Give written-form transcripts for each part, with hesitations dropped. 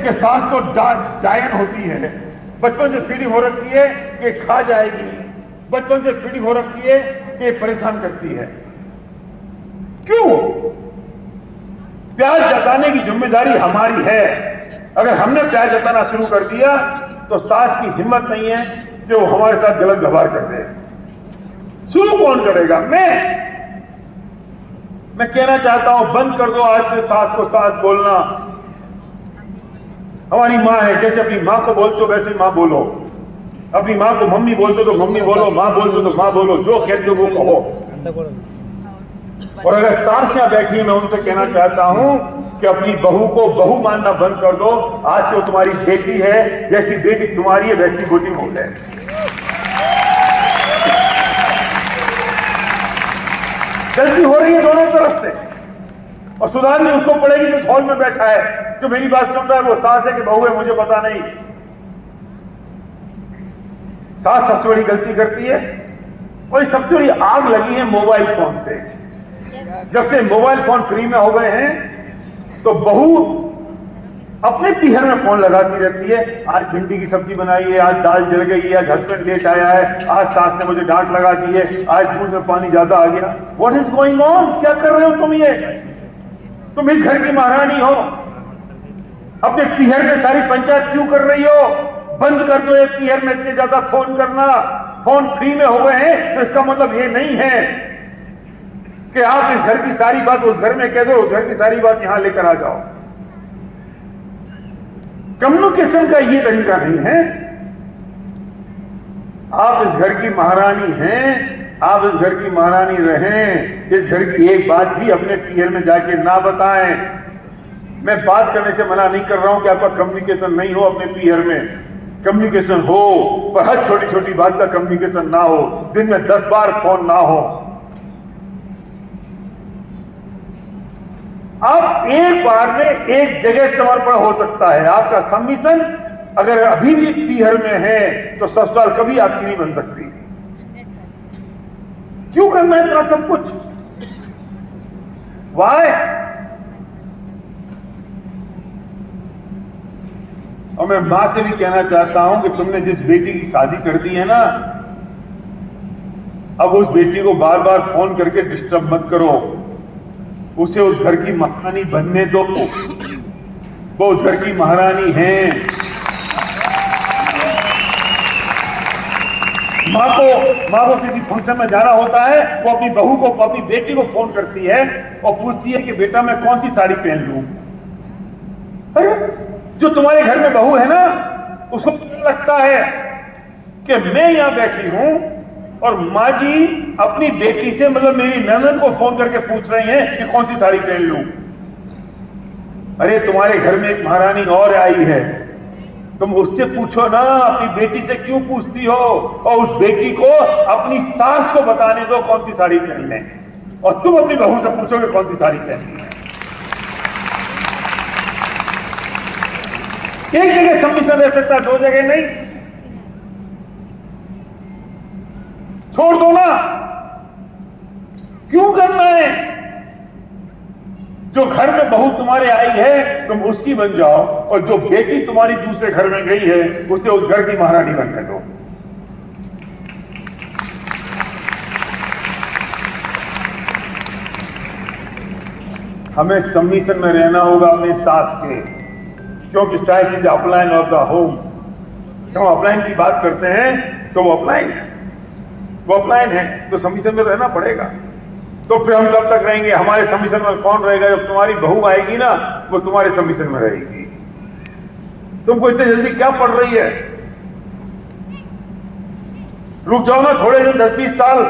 कि सास तो डायन होती है, बचपन से फीडिंग हो रखी है कि खा जाएगी, बचपन से फीडिंग हो रखी है कि परेशान करती है। क्यों? प्यार जताने की जिम्मेदारी हमारी है। अगर हमने प्यार जताना शुरू कर दिया तो सास की हिम्मत नहीं है कि वो हमारे साथ गलत व्यवहार कर दे। शुरू कौन करेगा? मैं कहना चाहता हूं, बंद कर दो आज से सास को सास बोलना। हमारी माँ है, जैसे अपनी माँ को बोलते हो वैसे माँ बोलो। अपनी माँ को मम्मी बोलते हो तो मम्मी बोलो, माँ बोलते हो तो माँ बोलो, जो कहते हो वो कहो। और अगर सास यहाँ बैठी है, मैं उनसे कहना चाहता हूं कि अपनी बहू को बहू मानना बंद कर दो। आज से वो तुम्हारी बेटी है, जैसी बेटी तुम्हारी है वैसी बेटी हो जाए। गलती हो रही है दोनों तरफ से और सुधारनी उसको पड़ेगी जो हॉल में बैठा है, जो मेरी बात सुन रहा है। वो सास है कि बहू है मुझे पता नहीं। सास सबसे बड़ी गलती करती है और ये सबसे बड़ी आग लगी है मोबाइल फोन से। जब से मोबाइल फोन फ्री में हो गए हैं तो बहू अपने पीहर में फोन लगाती रहती है। आज भिंडी की सब्जी बनाई है, आज दाल जल गई है, आज हस्बैंड लेट आया है, आज सास ने मुझे डांट लगा दी है, आज दूध में पानी ज्यादा आ गया। What is going on? क्या कर रहे हो तुम? ये तुम इस घर की महारानी हो, अपने पीहर में सारी पंचायत क्यों कर रही हो? बंद कर दो ये पीहर में इतने ज्यादा फोन करना। फोन फ्री में हो गए हैं तो इसका मतलब ये नहीं है कि आप इस घर की सारी बात उस घर में कह दो, उस घर की सारी बात यहां लेकर आ जाओ। कम्युनिकेशन का ये तरीका नहीं है। आप इस घर की महारानी हैं, आप इस घर की महारानी रहें। इस घर की एक बात भी अपने पीहर में जाके ना बताएं। मैं बात करने से मना नहीं कर रहा हूं कि आपका कम्युनिकेशन नहीं हो अपने पीहर में। कम्युनिकेशन हो, पर हर छोटी छोटी बात का कम्युनिकेशन ना हो। दिन में 10 बार फोन ना हो। आप एक बार में एक जगह समर्पण हो सकता है। आपका सबमिशन अगर अभी भी पीहर में है तो ससुराल कभी आपकी नहीं बन सकती। क्यों करना है इतना सब कुछ? वाई? और मैं मां से भी कहना चाहता हूं कि तुमने जिस बेटी की शादी कर दी है ना, अब उस बेटी को बार बार फोन करके डिस्टर्ब मत करो। उसे उस घर की महारानी बनने दो। वो उस घर की महारानी है। माँ को किसी फंक्शन में जाना होता है, वो अपनी बहू को, अपनी बेटी को फोन करती है और पूछती है कि बेटा मैं कौन सी साड़ी पहन लूं। अरे जो तुम्हारे घर में बहू है ना, उसको लगता है कि मैं यहां बैठी हूं और माँ जी अपनी बेटी से, मतलब मेरी ननद को फोन करके पूछ रही हैं कि कौन सी साड़ी पहन लूं। अरे तुम्हारे घर में एक महारानी और आई है, तुम उससे पूछो ना, अपनी बेटी से क्यों पूछती हो? और उस बेटी को अपनी सास को बताने दो कौन सी साड़ी पहनने, और तुम अपनी बहू से पूछोगे कौन सी साड़ी पहननी है। एक जगह सबमिशन रह सकता, 2 जगह नहीं। छोड़ दो ना, क्यों करना है? जो घर में बहू तुम्हारे आई है तुम उसकी बन जाओ, और जो बेटी तुम्हारी दूसरे घर में गई है उसे उस घर की महारानी बनने दो। हमें सबमिशन में रहना होगा अपने सास के, क्योंकि सास is upline of the home. जब हम अपलाइन की बात करते हैं तो वो अपलाइन है, वो अपलाइन है, तो सबमिशन में रहना पड़ेगा। तो फिर हम कब तक रहेंगे? हमारे सबमिशन में कौन रहेगा? जब तुम्हारी बहू आएगी ना, वो तुम्हारे सबमिशन में रहेगी। तुमको इतनी जल्दी क्या पड़ रही है? रुक जाओ ना थोड़े दिन, 10-20 साल।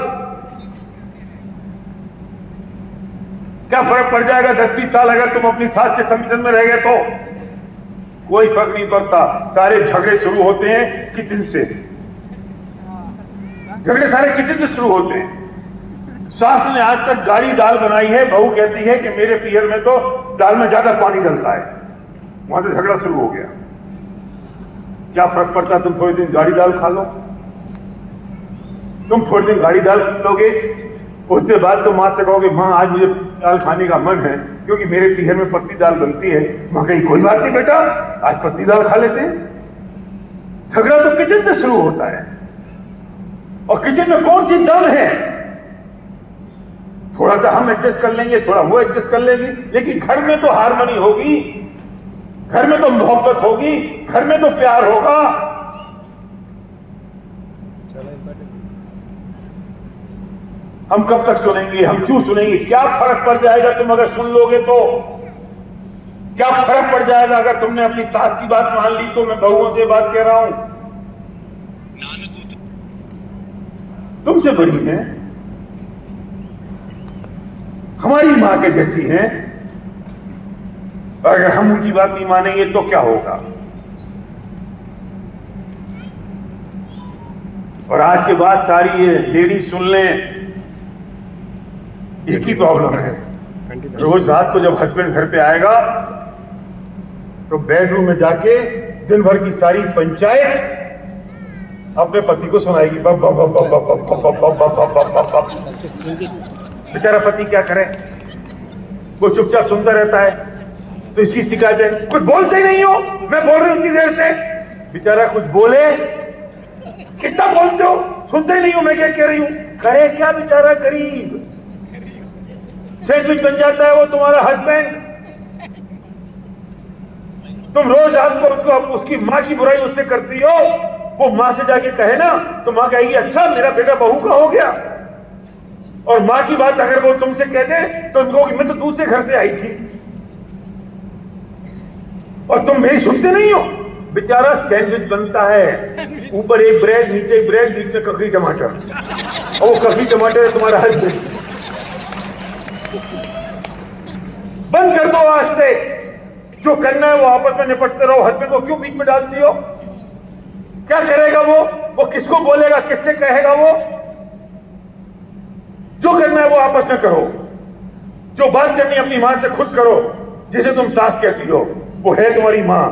क्या फर्क पड़ जाएगा 10-20 साल अगर तुम अपनी सास के सबमिशन में रह गए तो? कोई फर्क नहीं पड़ता। सारे झगड़े शुरू होते हैं किचन से। झगड़े सारे किचन से शुरू होते हैं। सास ने आज तक गाढ़ी दाल बनाई है, बहू कहती है कि मेरे पीहर में तो दाल में ज्यादा पानी डलता है, वहां से झगड़ा शुरू हो गया। क्या फर्क पड़ता है? तुम थोड़ी दिन गाढ़ी दाल खा लो, तुम थोड़ी दिन गाढ़ी दाल खा लोगे, उसके बाद तो मां से कहोगे मां आज मुझे दाल खाने का मन है, क्योंकि मेरे पीहर में पत्ती दाल बनती है। वहां कहीं कोई बात नहीं बेटा, आज पत्ती दाल खा लेते हैं। झगड़ा तो किचन से शुरू होता है, और किचन में कौन सी दम है? थोड़ा सा हम एडजस्ट कर लेंगे, थोड़ा वो एडजस्ट कर लेगी, लेकिन घर में तो हार्मनी होगी, घर में तो मोहब्बत होगी, घर में तो प्यार होगा। हम कब तक सुनेंगे? हम क्यों सुनेंगे? क्या फर्क पड़ जाएगा तुम अगर सुन लोगे तो? क्या फर्क पड़ जाएगा अगर तुमने अपनी सास की बात मान ली तो? मैं बहुओं से बात कह रहा हूं, तुमसे बड़ी हैं, हमारी मां के जैसी हैं, अगर हम उनकी बात नहीं मानेंगे तो क्या होगा? और आज के बाद सारी ये लेडीज सुन लें, एक ही प्रॉब्लम है। रोज रात को जब हस्बैंड घर पे आएगा तो बेडरूम में जाके दिन भर की सारी पंचायत अपने पति को सुनाएगी। बेचारा पति क्या करे, वो चुपचाप सुनता रहता है, तो इसकी शिकायत है कुछ बोलते ही नहीं हो, मैं बोल रही हूं इतनी देर से। बेचारा कुछ बोले, कितना बोलते हो, सुनते ही नहीं हो मैं क्या कह रही हूं। करे क्या बेचारा गरीब, सैंडविच बन जाता है वो तुम्हारा हस्बैंड। तुम रोज आपको उसकी माँ की बुराई उससे करती हो, वो माँ से जाके कहे ना तो माँ कहेगी अच्छा मेरा बेटा बहू का हो गया। और माँ की बात अगर वो तुमसे कह दे तो उनको मैं तो दूसरे घर से आई थी, और तुम मेरी सुनते नहीं हो। बेचारा सैंडविच बनता है, ऊपर एक ब्रेड, नीचे एक ब्रेड, बीच में ककड़ी टमाटर, और वो ककड़ी टमाटर है तुम्हारा हस्बैंड। बंद कर दो आज से, जो करना है वो आपस में निपटते रहो। हस्बैंड को क्यों बीच में डालती हो? क्या करेगा वो किसको बोलेगा, किससे कहेगा? वो जो करना है वो आपस में करो। जो बात करनी है अपनी मां से खुद करो, जिसे तुम सास कहती हो, वो है तुम्हारी मां।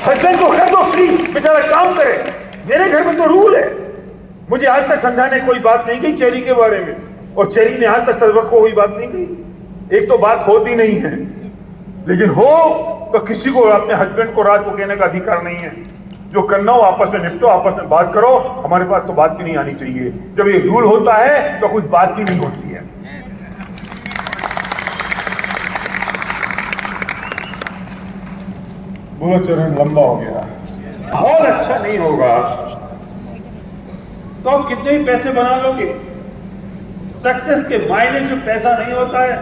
हस्बैंड को कर दो फ्री, बेचारा काम करे। मेरे घर में तो रूल है, मुझे आज तक समझाने कोई बात नहीं की चेरी के बारे में, और चेरी ने आज तक सर्वक को कोई बात नहीं की। एक तो बात होती नहीं है, लेकिन हो तो किसी को अपने हस्बैंड को रात को कहने का अधिकार नहीं है। जो करना हो आपस में निपटो, आपस में बात करो। हमारे पास तो बात भी नहीं आनी चाहिए। जब ये रूल होता है तो कुछ बात भी नहीं होती है। बोलो चरण लंबा हो गया, माहौल अच्छा नहीं होगा तो आप कितने ही पैसे बना लोगे। सक्सेस के मायने से पैसा नहीं होता है,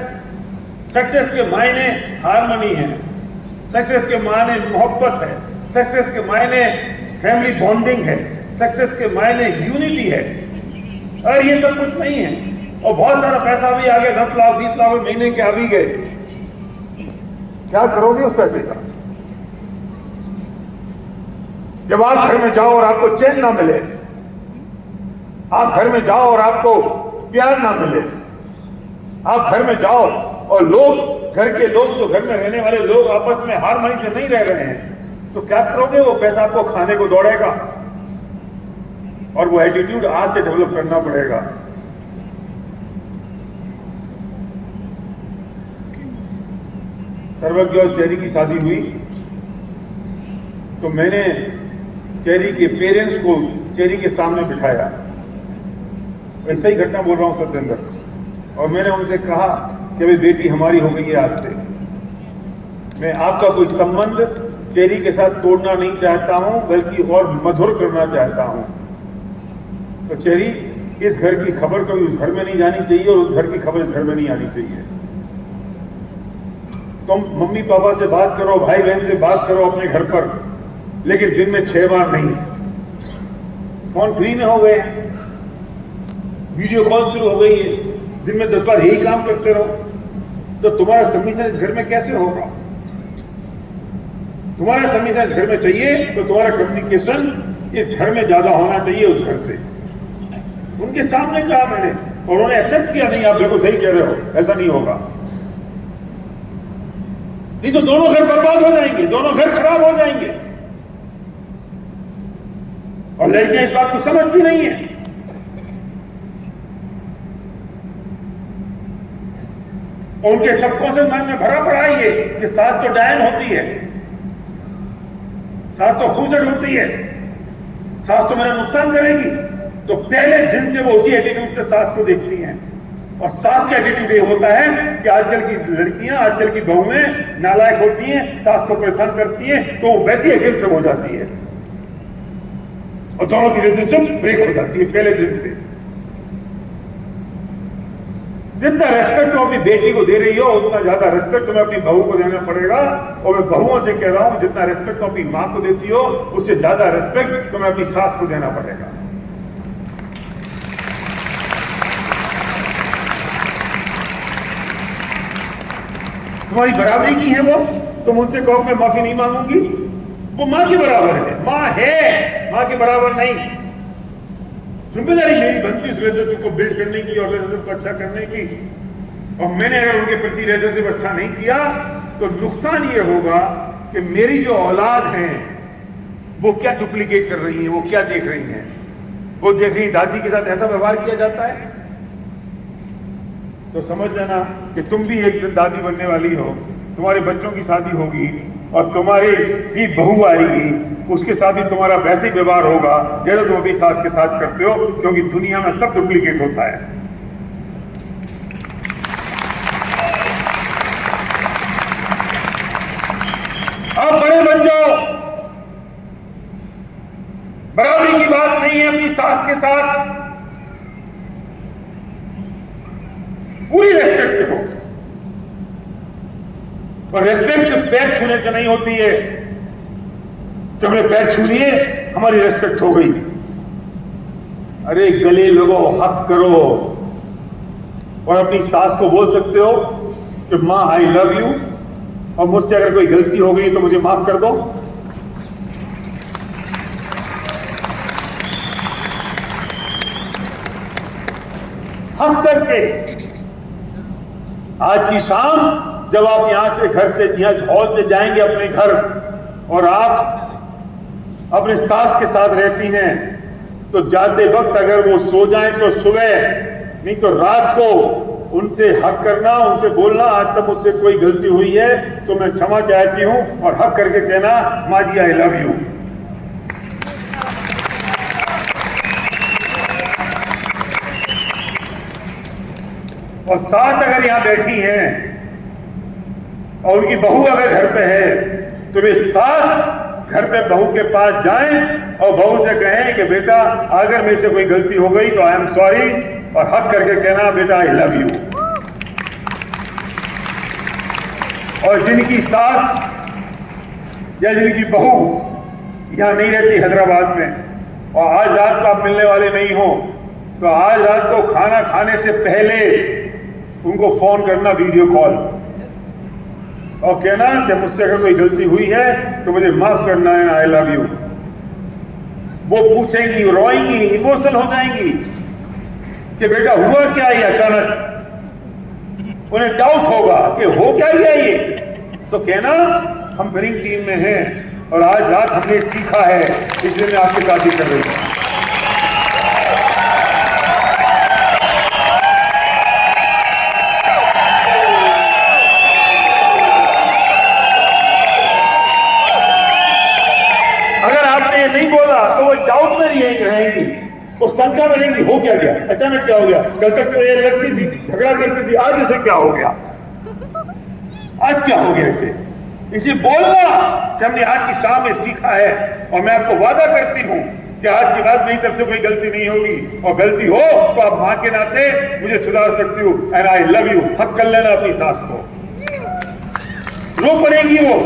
सक्सेस के मायने हार्मनी है, सक्सेस के मायने मोहब्बत है, सक्सेस के मायने फैमिली बॉन्डिंग है, सक्सेस के मायने यूनिटी है। और ये सब कुछ नहीं है। और बहुत सारा पैसा भी आ गया, 10 लाख 20 लाख महीने के आ भी गए, क्या करोगे उस पैसे का? जब आप घर में जाओ और आपको चैन ना मिले, आप घर में जाओ और आपको प्यार ना मिले, आप घर में जाओ और लोग, घर के लोग, जो घर में रहने वाले लोग आपस में हार्मनी से नहीं रह रहे हैं, तो क्या करोगे? वो पैसा आपको खाने को दौड़ेगा, और वो एटीट्यूड आज से डेवलप करना पड़ेगा। सर्वज्ञ और चेरी की शादी हुई तो मैंने चेरी के पेरेंट्स को चेरी के सामने बिठाया, ऐसा ही घटना बोल रहा हूं सत्येंद्र, और मैंने उनसे कहा कि भाई बेटी हमारी हो गई है आज से, मैं आपका कोई संबंध चेरी के साथ तोड़ना नहीं चाहता हूं, बल्कि और मधुर करना चाहता हूं। तो चेरी, इस घर की खबर कभी उस घर में नहीं जानी चाहिए, और उस घर की खबर इस घर में नहीं आनी चाहिए। तुम मम्मी पापा से बात करो, भाई बहन से बात करो अपने घर पर, लेकिन दिन में 6 बार नहीं। फोन फ्री में हो गए हैं, वीडियो कॉल शुरू हो गई है, दिन में 10 बार यही काम करते रहो, तो तुम्हारा सबमिशन इस घर में कैसे होगा? तुम्हारा सबमिशन इस घर में चाहिए तो तुम्हारा कम्युनिकेशन इस घर में ज्यादा होना चाहिए उस घर से। उनके सामने कहा मैंने, और उन्होंने एक्सेप्ट किया, नहीं आप बिल्कुल सही कह रहे हो, ऐसा नहीं होगा। नहीं तो दोनों घर बर्बाद हो जाएंगे, दोनों घर खराब हो जाएंगे। और लड़कियां इस बात को समझती नहीं है। और उनके सबकॉन्शियस माइंड में भरा पड़ा है ये कि सास तो डायन होती है, सास तो खूचट होती है, सास तो मेरा नुकसान करेगी। तो पहले दिन से वो उसी एटीट्यूड से सास को देखती हैं। और सास का एटीट्यूड ये होता है कि आजकल की लड़कियां, आजकल की बहुएं नालायक होती हैं, सास को परेशान करती हैं, तो वैसी एग्रेसिव हो जाती है और दोनों की रिलेशनशिप ब्रेक हो जाती है पहले दिन से। जितना रेस्पेक्ट तुम अपनी बेटी को दे रही हो उतना ज्यादा रेस्पेक्ट तुम्हें अपनी बहू को देना पड़ेगा। और मैं बहुओं से कह रहा हूं, जितना रेस्पेक्ट तुम अपनी मां को देती हो उससे ज्यादा रेस्पेक्ट तुम्हें अपनी सास को देना पड़ेगा। तुम्हारी बराबरी की है वो, तुम उनसे कहो मैं माफी नहीं मांगूंगी, वो मां के बराबर है, मां है, मां के बराबर नहीं। जिम्मेदारी मेरी बनती इस रिलेशनशिप को बिल्ड करने की और रिलेशनशिप को अच्छा करने की। और मैंने अगर उनके प्रति रिलेशनशिप अच्छा नहीं किया तो नुकसान ये होगा कि मेरी जो औलाद है वो क्या डुप्लीकेट कर रही है, वो क्या देख रही है। वो देख रही दादी के साथ ऐसा व्यवहार किया जाता है तो समझ लेना कि तुम भी एक दिन दादी बनने वाली हो, तुम्हारे बच्चों की शादी होगी और तुम्हारी भी बहू आएगी, उसके साथ भी तुम्हारा वैसे ही व्यवहार होगा जैसे तुम अपनी सास के साथ करते हो, क्योंकि दुनिया में सब डुप्लीकेट होता है। आप बड़े बन जाओ, बराबरी की बात नहीं है अपनी सास के साथ, पूरी रेस्पेक्ट हो। और रेस्पेक्ट सिर्फ पैर छूने से नहीं होती है कि हमने पैर छू लिए हमारी रेस्पेक्ट हो गई। अरे गले लगो, हक करो और अपनी सास को बोल सकते हो कि मां आई लव यू और मुझसे अगर कोई गलती हो गई तो मुझे माफ कर दो। हक करके आज की शाम जब आप यहां से घर से यहां हॉल से जाएंगे अपने घर और आप अपने सास के साथ रहती हैं तो जाते वक्त अगर वो सो जाएं तो सुबह नहीं तो रात को उनसे हक करना, उनसे बोलना आज तक मुझसे कोई गलती हुई है तो मैं क्षमा चाहती हूं और हक करके कहना मां जी आई लव यू। और सास अगर यहां बैठी हैं और उनकी बहू अगर घर पे है तो वे सास घर पे बहू के पास जाएं और बहू से कहें कि बेटा अगर मेरे से कोई गलती हो गई तो आई एम सॉरी और हक करके कहना बेटा आई लव यू। और जिनकी सास या जिनकी बहू यहां नहीं रहती हैदराबाद में और आज रात को आप मिलने वाले नहीं हो तो आज रात को खाना खाने से पहले उनको फोन करना, वीडियो कॉल, और कहना कि मुझसे अगर कोई गलती हुई है तो मुझे माफ करना है, आई लव यू। वो पूछेंगी, रोएंगी, इमोशनल हो जाएंगी कि बेटा हुआ क्या ये अचानक। उन्हें डाउट होगा कि हो क्या गया ये, तो कहना हम विनिंग टीम में हैं और आज रात हमने सीखा है इसलिए मैं आपकी शादी कर रही हूं। नहीं बोला तो वो डाउट में रहेंगी, वो शंका में रहेंगी हो क्या गया, अचानक क्या हो गया, कल तक तो ये लड़ती थी, झगड़ा करती थी, आज इसे क्या हो गया, आज क्या हो गया इसे। इसे बोलना कि हमने आज की शाम में सीखा है और मैं आपको वादा करती हूं कि आज के बाद मेरी तरफ से कोई गलती नहीं होगी और गलती हो तो आप मां के नाते मुझे सुधार सकती हो एंड आई लव यू। हक कर लेना अपनी सास को, रो पड़ेगी वो।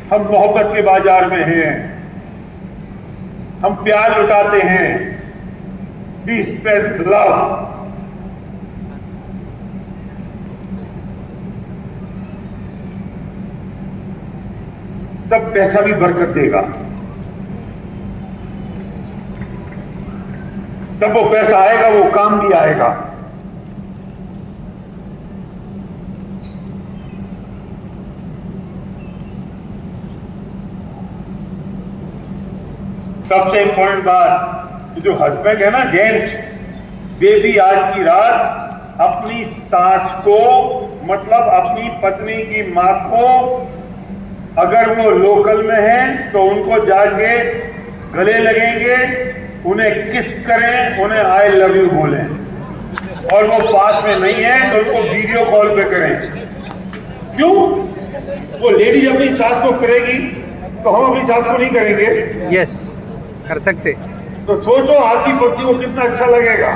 हम मोहब्बत के बाजार में हैं, हम प्यार लुटाते हैं, वी स्प्रेड लव। तब पैसा भी बरकत देगा, तब वो पैसा आएगा, वो काम भी आएगा। सबसे इंपॉर्टेंट बात, जो हस्बैंड है ना जेंट्स, वे भी आज की रात अपनी सास को, मतलब अपनी पत्नी की माँ को, अगर वो लोकल में है तो उनको जाके गले लगेंगे, उन्हें किस करें, उन्हें आई लव यू बोलें, और वो पास में नहीं है तो उनको वीडियो कॉल पे करें। क्यों? वो लेडी अपनी सास को करेगी तो हम अपनी सास को नहीं करेंगे? यस, कर सकते। तो सोचो आपकी पत्नी को कितना अच्छा लगेगा।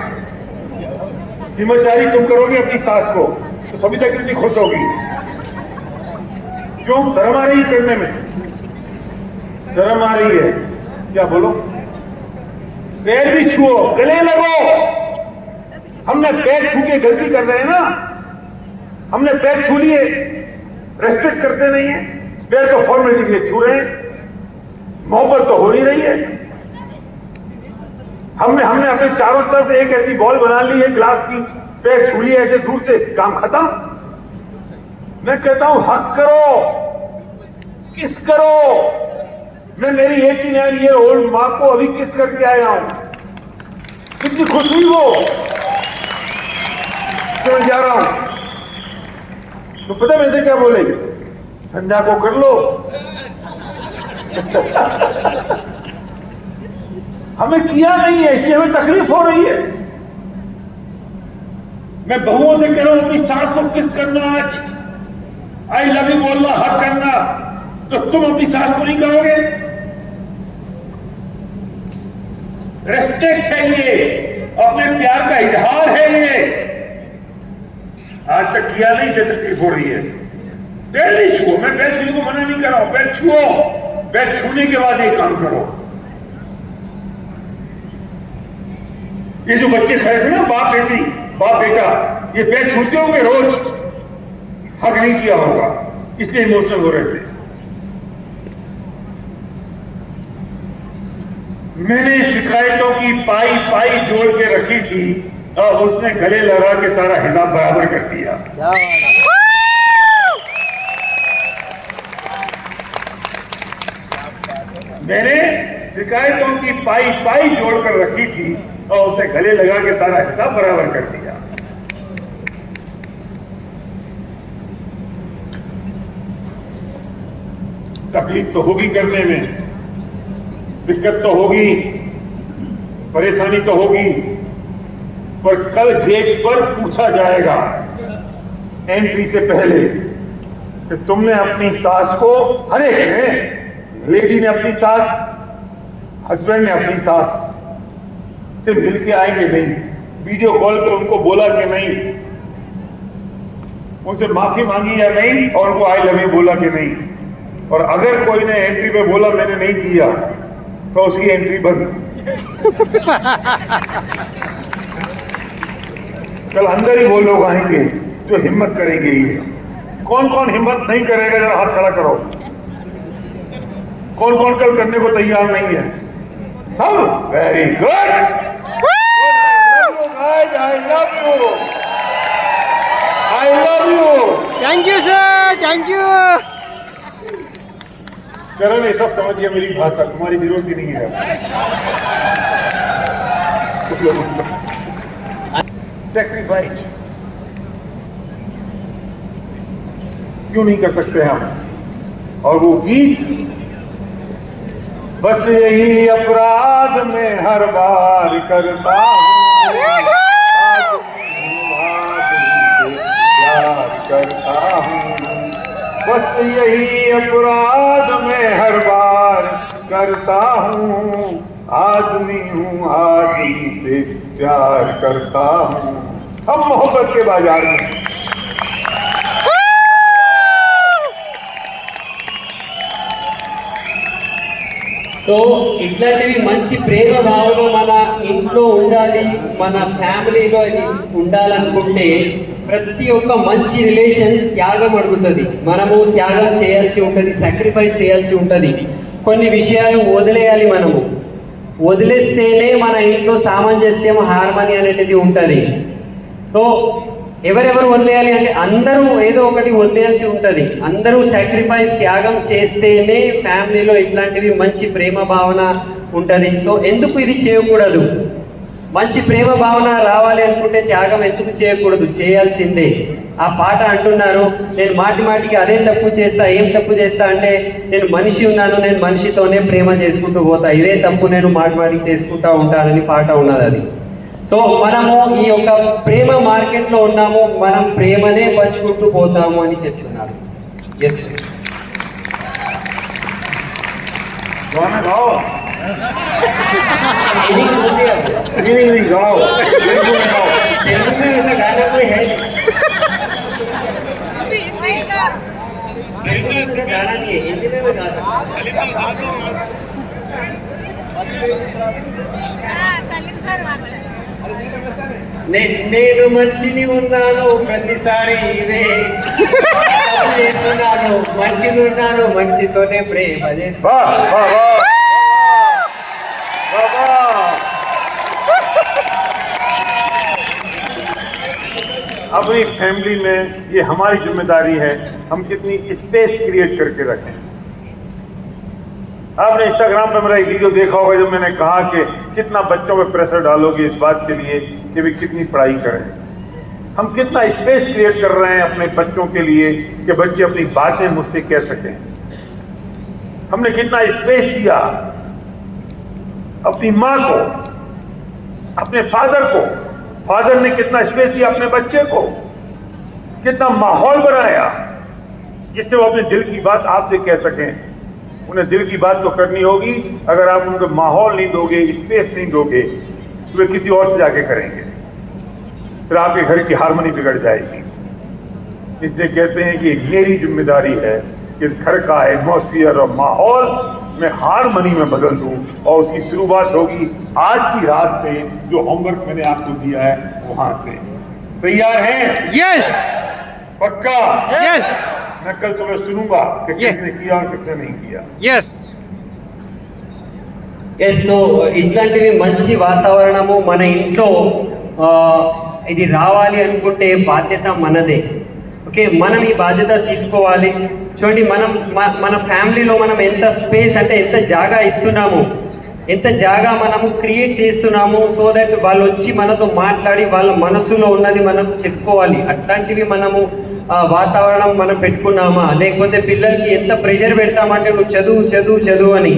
सीमतदारी तुम करोगे अपनी सास को तो सभी तक कितनी खुश होगी। क्यों? शर्म आ रही है करने में, शर्म आ रही है। क्या बोलो? पैर भी छुओ, गले लगो। हमने पैर छू के गलती कर रहे हैं ना, हमने पैर छू लिए, रेस्पेक्ट करते नहीं है, पैर तो फॉर्मेलिटी के लिए छू रहे हैं, मोहब्बत तो हो नहीं रही है। हमने अपने चारों तरफ एक ऐसी बॉल बना ली है ग्लास की, पैर छू लिए ऐसे दूर से, काम खत्म। मैं कहता हूं हक करो, किस करो। मैं मेरी 89 ईयर ओल्ड मां को अभी किस करके आया हूं, कितनी खुश हुई वो। तो मैं जा रहा हूं तो पता मैं से क्या बोले, संध्या को कर लो। हमें किया नहीं है इसलिए हमें तकलीफ हो रही है। मैं बहुओं से कह रहा हूं अपनी सास को किस करना, आज आई लव यू बोलना, हक करना, तो तुम अपनी सास को नहीं करोगे? रेस्पेक्ट है ये, अपने प्यार का इजहार है ये। आज तक किया नहीं, से तकलीफ हो रही है। पैर नहीं छुओ, मैं पैर छूने को मना नहीं कर रहा हूं, पैर छुओ, पैर छूने के बाद ये काम करो। ये जो बच्चे खड़े थे ना, बाप बेटी, बाप बेटा, ये पैर छूते होंगे रोज, हक नहीं किया होगा इसलिए इमोशनल हो रहे थे। मैंने शिकायतों की पाई पाई जोड़ के रखी थी और उसने गले लगा के सारा हिसाब बराबर कर दिया। मैंने शिकायतों की पाई पाई जोड़कर रखी थी और उसे गले लगा के सारा हिसाब बराबर कर दिया। तकलीफ तो होगी करने में, दिक्कत तो होगी, परेशानी तो होगी, पर कल गेट पर पूछा जाएगा एंट्री से पहले कि तुमने अपनी सास को, हर एक ने, लेडी ने अपनी सास, हस्बैंड ने अपनी सास से मिलके आएंगे नहीं, वीडियो कॉल पर उनको बोला कि नहीं, उनसे माफी मांगी या नहीं, और उनको आई लव यू बोला कि नहीं। और अगर कोई ने एंट्री पे बोला मैंने नहीं किया तो उसकी एंट्री बंद। कल अंदर ही वो लोग आएंगे जो हिम्मत करेंगे। ये कौन कौन हिम्मत नहीं करेगा, जरा हाथ खड़ा करो। कौन कौन कल करने को तैयार नहीं है? सब? Very good. I love you, I love you. Thank you sir, thank you. चरण ये सब समझिए मेरी भाषा, तुम्हारी विरोध की नहीं है। सैक्रिफाइस क्यों नहीं कर सकते हम? और वो गीत, बस यही अपराध में हर बार करता हूँ, प्यार करता हूँ, बस यही अपराध में हर बार करता हूँ, आदमी हूँ आदमी से प्यार करता हूँ। हम मोहब्बत के बाजार में సో ఇట్లాంటివి మంచి ప్రేమ భావన మన ఇంట్లో ఉండాలి, మన ఫ్యామిలీలో ఇది ఉండాలనుకుంటే ప్రతి ఒక్క మంచి రిలేషన్ త్యాగం అడుగుతుంది. మనము త్యాగం చేయాల్సి ఉంటుంది, సాక్రిఫైస్ చేయాల్సి ఉంటుంది. కొన్ని విషయాలు వదిలేయాలి. మనము వదిలేస్తేనే మన ఇంట్లో సామంజస్యం, హార్మనీ అనేది ఉంటుంది. సో ఎవరెవరు వదిలేయాలి అంటే అందరూ ఏదో ఒకటి వదిలేయాల్సి ఉంటుంది. అందరూ సాక్రిఫైస్, త్యాగం చేస్తేనే ఫ్యామిలీలో ఇట్లాంటివి మంచి ప్రేమ భావన ఉంటుంది. సో ఎందుకు ఇది చేయకూడదు? మంచి ప్రేమ భావన రావాలి అనుకుంటే త్యాగం ఎందుకు చేయకూడదు, చేయాల్సిందే. ఆ పాట అంటున్నారు, నేను మాటి మాటికి అదే తప్పు చేస్తా, ఏం తప్పు చేస్తా అంటే నేను మనిషి ఉన్నాను, నేను మనిషితోనే ప్రేమ చేసుకుంటూ పోతా, ఇదే తప్పు నేను మాటి మాటికి చేసుకుంటా ఉంటానని పాట ఉన్నది అది. సో మనము ఈ యొక్క ప్రేమ మార్కెట్లో ఉన్నాము, మనం ప్రేమనే పంచుకుంటూ పోతాము అని చెప్తున్నారు. ఎస్ गाना गाओ, नहीं नहीं गाओ, तेलुगु में गाओ। तेलुगु में ऐसा गाना कोई है नहीं, तेलुगु में ऐसा गाना नहीं है, हिंदी में मैं गा నేను మనిషిని ఉన్నాను ప్రతిసారి ఇదే చేస్తున్నాను, మనిషిని ఉన్నాను, మనిషితోనే ప్రేమ చేస్తాను. वाह वाह वाह वाह। अपनी फैमिली में ये हमारी जिम्मेदारी है, हम कितनी स्पेस क्रिएट करके रखें। आपने इंस्टाग्राम पे मेरा एक वीडियो देखा होगा जब मैंने कहा कि कितना बच्चों पे प्रेशर डालोगे इस बात के लिए कि वे कितनी पढ़ाई करें। हम कितना स्पेस क्रिएट कर रहे हैं अपने बच्चों के लिए कि बच्चे अपनी बातें मुझसे कह सकें। हमने कितना स्पेस दिया अपनी माँ को, अपने फादर को, फादर ने कितना स्पेस दिया अपने बच्चे को, कितना माहौल बनाया जिससे वो अपने दिल की बात आपसे कह सकें। उन्हें दिल की बात तो करनी होगी, अगर आप उनको माहौल नहीं दोगे, स्पेस नहीं दोगे तो वे किसी और से जाके करेंगे, फिर आपके घर की हारमोनी बिगड़ जाएगी। इसलिए कहते हैं कि मेरी जिम्मेदारी है कि इस घर का एटमॉस्फेयर और माहौल मैं हारमोनी में बदल दूं, और उसकी शुरुआत होगी आज की रात से, जो होमवर्क मैंने आपको दिया है वहां से। तैयार हैं? यस पक्का? यस मैं कल सुबह सुनूंगा कि किसने किया और किसने नहीं किया। यस ఎస్ సో ఇట్లాంటివి మంచి వాతావరణము మన ఇంట్లో ఇది రావాలి అనుకుంటే బాధ్యత మనదే. ఓకే, మనం ఈ బాధ్యత తీసుకోవాలి. చూడండి, మన ఫ్యామిలీలో మనం ఎంత స్పేస్ అంటే ఎంత జాగా ఇస్తున్నాము, ఎంత జాగా మనము క్రియేట్ చేస్తున్నాము, సో దట్ వాళ్ళు వచ్చి మనతో మాట్లాడి వాళ్ళ మనసులో ఉన్నది మనకు చెప్పుకోవాలి. అట్లాంటివి మనము వాతావరణం మనం పెట్టుకున్నామా, లేకపోతే పిల్లలకి ఎంత ప్రెషర్ పెడతామంటే నువ్వు చదువు చదువు చదువు అని,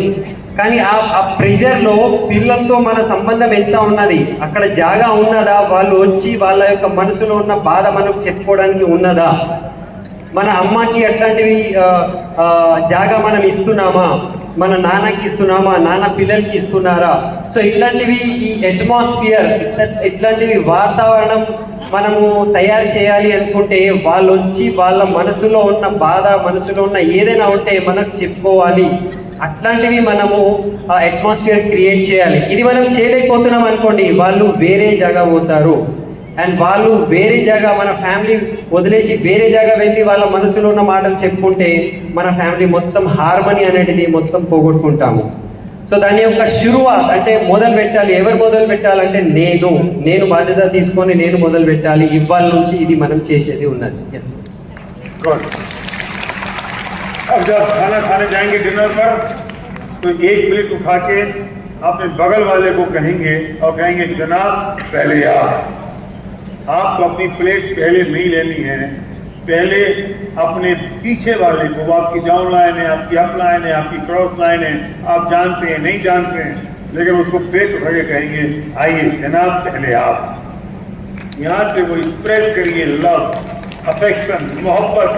కానీ ఆ ప్రెషర్లో పిల్లలతో మన సంబంధం ఎంత ఉన్నది, అక్కడ జాగా ఉన్నదా, వాళ్ళు వచ్చి వాళ్ళ యొక్క మనసులో ఉన్న బాధ మనకు చెప్పుకోవడానికి ఉన్నదా, మన అమ్మకి అట్లాంటివి జాగా మనం ఇస్తున్నామా, మన నాన్నకి ఇస్తున్నామా, నాన్న పిల్లలకి ఇస్తున్నారా. సో ఇట్లాంటివి ఈ అట్మాస్ఫియర్, ఇట్లాంటివి వాతావరణం మనము తయారు చేయాలి అనుకుంటే వాళ్ళు వచ్చి వాళ్ళ మనసులో ఉన్న బాధ, మనసులో ఉన్న ఏదైనా ఉంటే మనకు చెప్పుకోవాలి. అట్లాంటివి మనము అట్మాస్ఫియర్ క్రియేట్ చేయాలి. ఇది మనం చేయలేకపోతున్నాం అనుకోండి, వాళ్ళు వేరే జాగా పోతారు, అండ్ వాళ్ళు వేరే జాగా, మన ఫ్యామిలీ వదిలేసి వేరే జాగా వెళ్ళి వాళ్ళ మనసులో ఉన్న మాటలు చెప్పుకుంటే మన ఫ్యామిలీ మొత్తం హార్మనీ అనేది మొత్తం పోగొట్టుకుంటాము. సో దాని యొక్క శురువాత్ అంటే మొదలు పెట్టాలి. ఎవరు మొదలు పెట్టాలంటే నేను బాధ్యత తీసుకొని నేను మొదలు పెట్టాలి. ఇవాళ నుంచి ఇది మనం చేసేది ఉన్నది. Yes good. अब जब खाना खाने जाएंगे डिनर पर तो एक प्लेट उठा के अपने बगल वाले को कहेंगे और कहेंगे जनाब पहले आपको अपनी प्लेट पहले नहीं लेनी है, पहले अपने पीछे वाले को, आपकी डाउन लाइन है, आपकी अप लाइन है, आपकी क्रॉस लाइन है, आप जानते हैं नहीं जानते हैं, लेकिन उसको पेट उठा के कहेंगे आइए जनाब पहले आप। यहाँ से वो स्प्रेड करिए लव, अफेक्शन, मोहब्बत।